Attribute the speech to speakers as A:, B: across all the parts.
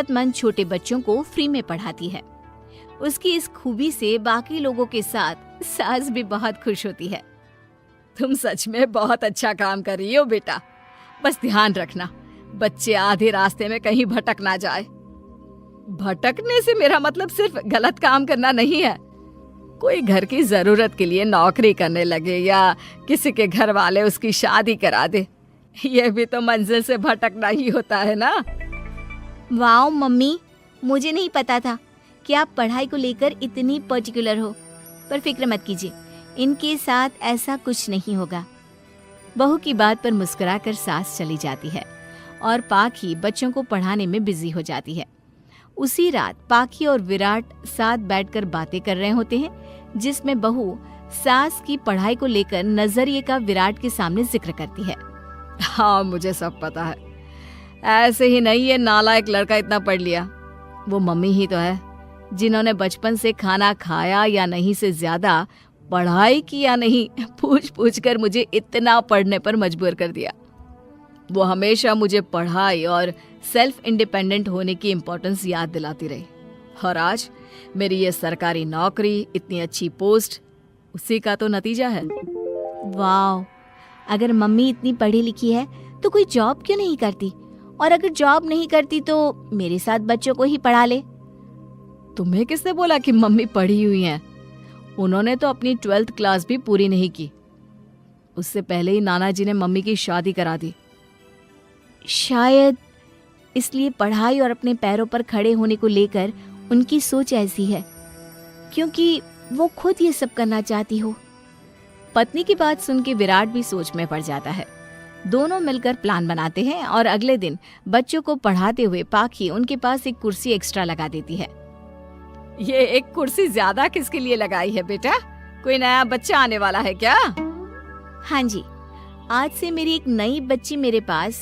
A: जरूरतमंद छोटे बच्चों को फ्री में पढ़ाती है। उसकी इस खूबी से बाकी लोगों के साथ सास भी बहुत खुश होती है।
B: तुम सच में बहुत अच्छा काम कर रही हो बेटा। बस ध्यान रखना बच्चे आधे रास्ते में कहीं भटक ना जाए। भटकने से मेरा मतलब सिर्फ गलत काम करना नहीं है। कोई घर की जरूरत के लिए नौकरी करने लगे या किसी के घर वाले उसकी शादी करा दे, यह भी तो मंजिल से भटकना ही होता है ना।
A: वाओ मम्मी, मुझे नहीं पता था कि आप पढ़ाई को लेकर इतनी पर्टिकुलर हो। पर फिक्र मत कीजिए, इनके साथ ऐसा कुछ नहीं होगा। बहू की बात पर मुस्कुराकर सास चली जाती है और पाखी बच्चों को पढ़ाने में बिजी हो जाती है। उसी रात पाखी और विराट साथ बैठकर बातें कर रहे होते हैं, जिसमें बहू सास की पढ़ाई को लेकर नजरिए का विराट के सामने जिक्र करती है।
B: हाँ, मुझे सब पता है। ऐसे ही नहीं ये नालायक लड़का इतना पढ़ लिया। वो मम्मी ही तो है जिन्होंने बचपन से खाना खाया या नहीं से ज्यादा पढ़ाई की या नहीं पूछ पूछ कर मुझे इतना पढ़ने पर मजबूर कर दिया। वो हमेशा मुझे पढ़ाई और सेल्फ इंडिपेंडेंट होने की इम्पोर्टेंस याद दिलाती रही। और आज मेरी ये सरकारी नौकरी, इतनी अच्छी पोस्ट, उसी का तो नतीजा है।
A: वाह, अगर मम्मी इतनी पढ़ी लिखी है तो कोई जॉब क्यों नहीं करती? और अगर जॉब नहीं करती तो मेरे साथ बच्चों को ही पढ़ा ले।
B: तुम्हें किसने बोला कि मम्मी पढ़ी हुई हैं? उन्होंने तो अपनी 12th क्लास भी पूरी नहीं की। उससे पहले ही नाना जी ने मम्मी की शादी करा दी।
A: शायद इसलिए पढ़ाई और अपने पैरों पर खड़े होने को लेकर उनकी सोच ऐसी है, क्योंकि वो खुद ये सब करना चाहती हो। पत्नी की बात सुन के विराट भी सोच में पड़ जाता है। दोनों मिलकर प्लान बनाते हैं और अगले दिन बच्चों को पढ़ाते हुए पाखी उनके पास एक कुर्सी एक्स्ट्रा लगा देती है।
B: ये एक कुर्सी ज्यादा किसके लिए लगाई है बेटा? कोई नया बच्चा आने वाला है क्या?
A: हाँ जी, आज से मेरी एक नई बच्ची मेरे पास,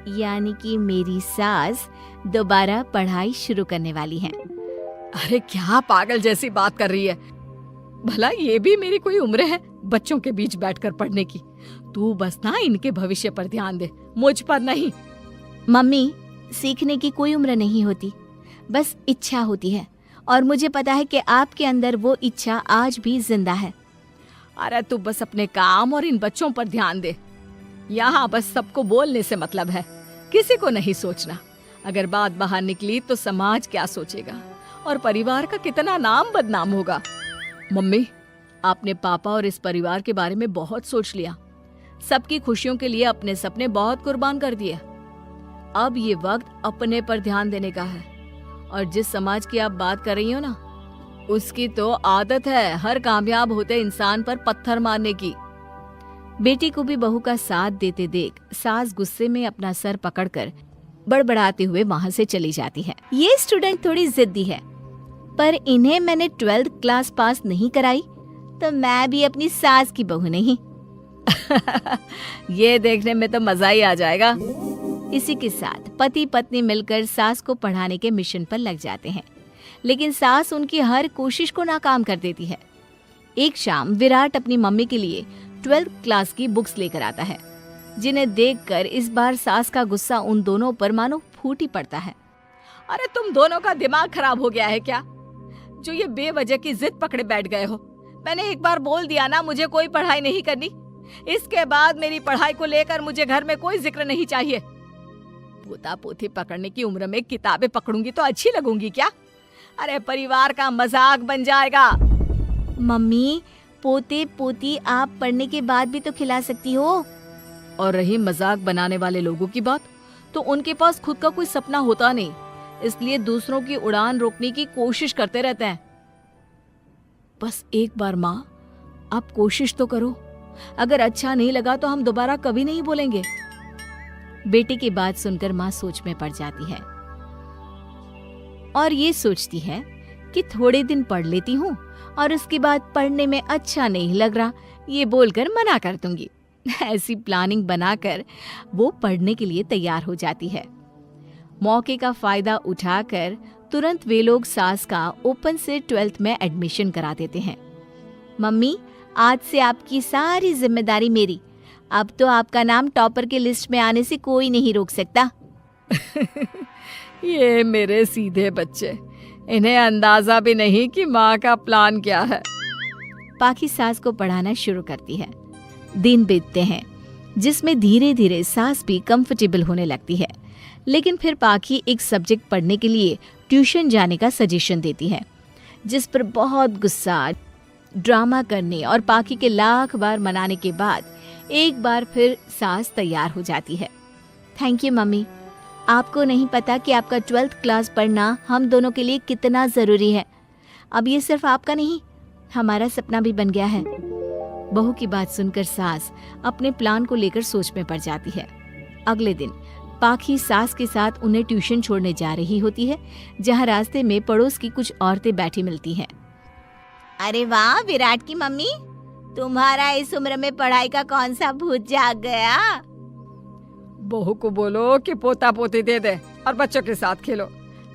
A: यानी कि मेरी सास, दोबारा पढ़ाई शुरू करने वाली हैं।
B: अरे क्या पागल जैसी बात कर रही है? भला ये भी मेरी कोई उम्र है बच्चों के बीच बैठकर पढ़ने की? तू बस ना इनके भविष्य पर ध्यान दे, मुझ पर नहीं।
A: मम्मी, सीखने की कोई उम्र नहीं होती, बस इच्छा होती है। और मुझे पता है कि आपके अंदर वो इच्छा आज भी जिंदा है।
B: अरे तू बस अपने काम और इन बच्चों पर ध्यान दे। यहाँ बस सबको बोलने से मतलब है, किसी को नहीं सोचना। अगर बात बाहर निकली तो समाज क्या सोचेगा और परिवार का कितना नाम बदनाम होगा। मम्मी, आपने पापा और इस परिवार के बारे में बहुत सोच लिया। सबकी खुशियों के लिए अपने सपने बहुत कुर्बान कर दिए। अब ये वक्त अपने पर ध्यान देने का है। और जिस समाज की आप बात कर रही हो ना, उसकी तो आदत है हर कामयाब होते इंसान पर पत्थर मारने की। बेटी को भी बहू का साथ देते देख सास गुस्से में अपना सर पकड़कर बड़बड़ाते हुए वहां से चली जाती है। ये स्टूडेंट थोड़ी जिद्दी है, पर इन्हें मैंने 12th क्लास पास नहीं कराई तो मैं भी अपनी सास की बहू नहीं। ये देखने में तो मजा ही आ जाएगा।
A: इसी के साथ पति पत्नी मिलकर सास को पढ़ाने के मिशन पर लग जाते हैं, लेकिन सास उनकी हर कोशिश को नाकाम कर देती है। एक शाम विराट अपनी मम्मी के लिए 12th क्लास की बुक्स लेकर आता है, जिन्हें देखकर इस बार सास का गुस्सा उन दोनों पर मानो फूट ही पड़ता है।
B: अरे तुम दोनों का दिमाग खराब हो गया है क्या, जो ये बेवजह की जिद पकड़े बैठ गए हो? मैंने एक बार बोल दिया ना, मुझे कोई पढ़ाई नहीं करनी। इसके बाद मेरी पढ़ाई को लेकर मुझे घर में कोई जिक्र नहीं चाहिए। पोता पोती पकड़ने की उम्र में किताबें पकड़ूंगी तो अच्छी लगूंगी क्या? अरे परिवार का मजाक बन जाएगा।
A: मम्मी, पोते पोती आप पढ़ने के बाद भी तो खिला सकती हो।
B: और रही मजाक बनाने वाले लोगों की बात, तो उनके पास खुद का कोई सपना होता नहीं, इसलिए दूसरों की उड़ान रोकने की कोशिश करते रहते हैं। बस एक बार माँ, आप कोशिश तो करो। अगर अच्छा नहीं लगा तो हम दोबारा कभी नहीं बोलेंगे।
A: बेटी की बात सुनकर माँ सोच में पड़ जाती है और ये सोचती है कि थोड़े दिन पढ़ लेती हूँ और उसके बाद पढ़ने में अच्छा नहीं लग रहा, ये बोलकर मना कर दूंगी। ऐसी प्लानिंग बनाकर वो पढ़ने के लिए तैयार हो जाती है। मौके का फायदा उठाकर तुरंत वे लोग सास का ओपन से 12th में एडमिशन करा देते हैं। मम्मी, आज से आपकी सारी जिम्मेदारी मेरी। अब तो आपका नाम टॉपर के लिस्ट में आने से कोई नहीं रोक सकता।
B: ये मेरे सीधे बच्चे, इन्हें अंदाजा भी नहीं कि माँ का प्लान क्या है।
A: पाखी सास को पढ़ाना शुरू करती है। दिन बीतते हैं जिसमें धीरे धीरे सास भी कंफर्टेबल होने लगती है। लेकिन फिर पाखी एक सब्जेक्ट पढ़ने के लिए ट्यूशन जाने का सजेशन देती है, जिस पर बहुत गुस्सा, ड्रामा करने और पाखी के लाख बार मनाने के बाद एक बार फिर सास तैयार हो जाती है। थैंक यू मम्मी, आपको नहीं पता कि आपका 12th क्लास पढ़ना हम दोनों के लिए कितना ज़रूरी है। अब ये सिर्फ आपका नहीं, हमारा सपना भी बन गया है। बहू की बात सुनकर सास अपने प्लान को लेकर सोच में पड़ जाती है। अगले दिन पाखी सास के साथ उन्हें ट्यूशन छोड़ने जा रही होती है, जहाँ रास्ते में पड़ोस की कुछ औरतें बैठी मिलती हैं। अरे वाह विराट की मम्मी, तुम्हारा इस उम्र में पढ़ाई का कौन सा भूत जाग गया?
B: बहू को बोलो कि पोता पोती दे दे और बच्चों के साथ खेलो।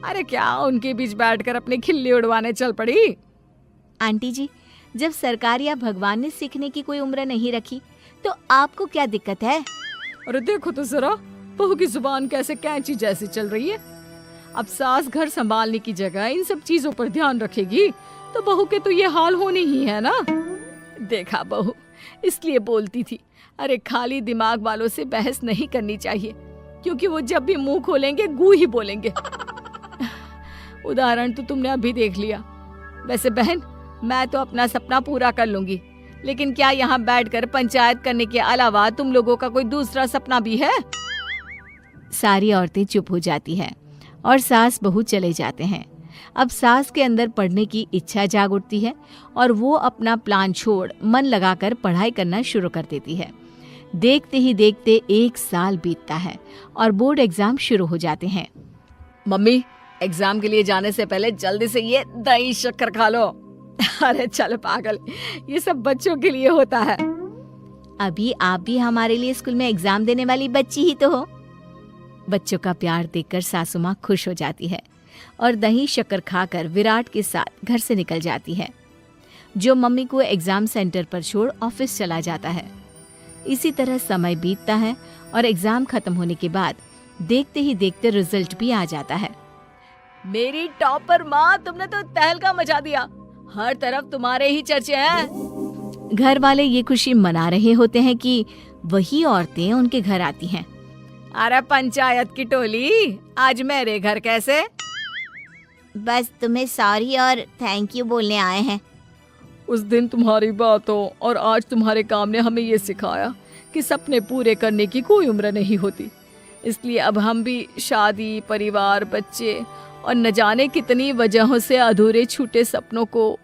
B: अरे क्या उनके बीच बैठकर अपनी खिल्ली उड़वाने चल पड़ी?
A: आंटी जी, जब सरकार या भगवान ने सीखने की कोई उम्र नहीं रखी तो आपको क्या दिक्कत है?
B: अरे देखो तो जरा, बहू की जुबान कैसे कैंची जैसी चल रही है। अब सास घर संभालने की जगह इन सब चीजों पर ध्यान रखेगी तो बहू के तो ये हाल होने ही है ना। देखा बहू, इसलिए बोलती थी, अरे खाली दिमाग वालों से बहस नहीं करनी चाहिए, क्योंकि वो जब भी मुंह खोलेंगे गू ही बोलेंगे। उदाहरण तो तुमने अभी देख लिया। वैसे बहन, मैं तो अपना सपना पूरा कर लूंगी, लेकिन क्या यहाँ बैठकर पंचायत करने के अलावा तुम लोगों का कोई दूसरा सपना भी है?
A: सारी औरतें चुप हो जाती हैं और सास बहू चले जाते हैं। अब सास के अंदर पढ़ने की इच्छा जाग उठती है और वो अपना प्लान छोड़ मन लगाकर पढ़ाई करना शुरू कर देती है। देखते ही देखते 1 साल बीतता है और बोर्ड एग्जाम शुरू हो जाते हैं।
B: मम्मी, एग्जाम के लिए जाने से पहले जल्दी से ये दही शक्कर खा लो। अरे चल पागल, ये सब बच्चों के लिए होता है।
A: अभी आप भी हमारे लिए स्कूल में एग्जाम देने वाली बच्ची ही तो हो। बच्चों का प्यार देखकर सासू माँ खुश हो जाती है और दही शक्कर खाकर विराट के साथ घर से निकल जाती है, जो मम्मी को एग्जाम सेंटर पर छोड़ ऑफिस चला जाता है। इसी तरह समय बीतता है और एग्जाम खत्म होने के बाद देखते ही देखते रिजल्ट भी आ जाता है।
B: मेरी टॉपर माँ, तुमने तो तहलका मचा दिया। हर तरफ तुम्हारे ही चर्चे हैं।
A: घर वाले ये खुशी मना रहे होते हैं कि वही औरतें उनके घर आती हैं।
B: अरे पंचायत की टोली, आज मेरे घर कैसे?
A: बस तुम्हें सॉरी और थैंक यू बोलने आए हैं।
B: उस दिन तुम्हारी बातों और आज तुम्हारे काम ने हमें ये सिखाया कि सपने पूरे करने की कोई उम्र नहीं होती। इसलिए अब हम भी शादी, परिवार, बच्चे और न जाने कितनी वजहों से अधूरे छूटे सपनों को